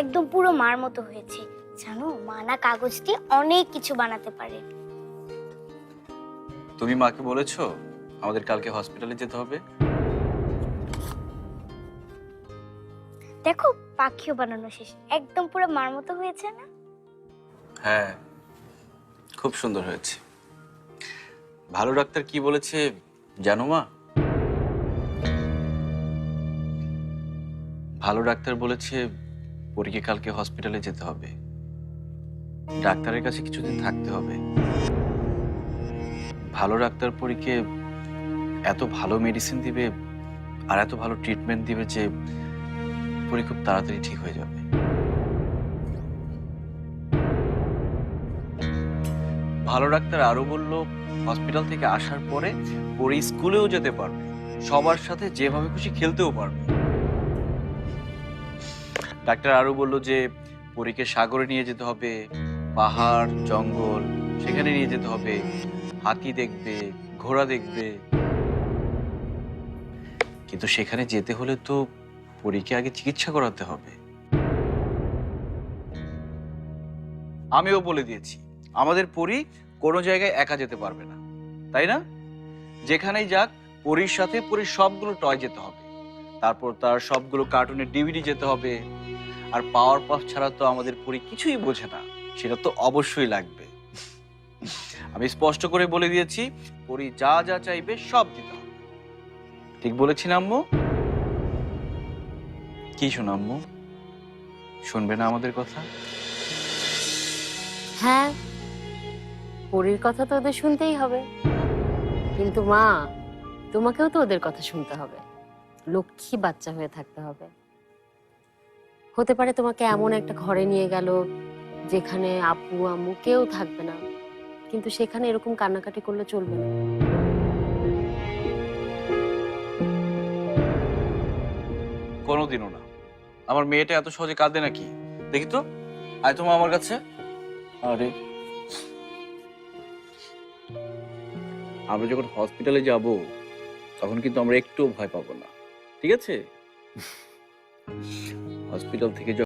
একদম পুরো মার মতো হয়েছে। জানো, মা না কাগজ দিয়ে অনেক কিছু বানাতে পারে। তুমি মাকে বলেছো আমাদের কালকে হসপিটালে যেতে হবে? দেখো, পাখিও বানানো শেষ, একদম পুরো মার মতো হয়েছে না? হ্যাঁ, খুব সুন্দর হয়েছে। ভালো ডাক্তার কি বলেছে জানো মা? ভালো ডাক্তার বলেছে পরীকে কালকে হসপিটালে যেতে হবে, ডাক্তারের কাছে কিছুদিন থাকতে হবে। ভালো ডাক্তার পরীকে এত ভালো মেডিসিন দিবে আর এত ভালো ট্রিটমেন্ট দিবে যে পরী খুব তাড়াতাড়ি ঠিক হয়ে যাবে। ভালো ডাক্তার আরো বলল হসপিটাল থেকে আসার পরে পরী স্কুলেও যেতে পারবে, সবার সাথে যেভাবে খুশি খেলতেও পারবে। ডাক্তার আরো বলল যে পরীকে সাগরে নিয়ে যেতে হবে, পাহাড় জঙ্গল সেখানে নিয়ে যেতে হবে, হাতি দেখবে, ঘোড়া দেখবে। কিন্তু সেখানে যেতে হলে তো পরীকে আগে চিকিৎসা করাতে হবে। আমিও বলে দিয়েছি আমাদের পরী কোনো জায়গায় একা যেতে পারবে না, তাই না? যেখানেই যাক পরীর সাথে পরীর সবগুলো টয় যেতে হবে, তারপর তার সবগুলো কার্টুনের ডিভিডি যেতে হবে। আর পাওয়ার পাফ ছাড়া তো আমাদের পরী কিছুই বোঝে না, সেটা তো অবশ্যই লাগবে। আমি স্পষ্ট করে বলে দিয়েছি পরী যা যা চাইবে সব দিতে হবে। ঠিক বলেছি না আম্মু? কি শোনো আম্মু, শুনবে না আমাদের কথা? হ্যাঁ, পরীর কথা তো ওদের শুনতেই হবে, কিন্তু মা, তোমাকেও তো ওদের কথা শুনতে হবে। লক্ষ্মী বাচ্চা হয়ে থাকতে হবে। হতে পারে তোমাকে এমন একটা ঘরে নিয়ে গেল যেখানে আপু আম্মু কেউ থাকবে না, কিন্তু সেখানে এরকম কান্নাকাটি করলে চলবে না। কোনোদিনও না। আমার মেয়েটা এত সহজে কাঁদে নাকি? দেখি তো, আয় তোমা আমার কাছে। আরে, আমরা যখন হসপিটালে যাব তখন কিন্তু আমরা একটুও ভয় পাবো না, ঠিক আছে? হসপিটাল থেকে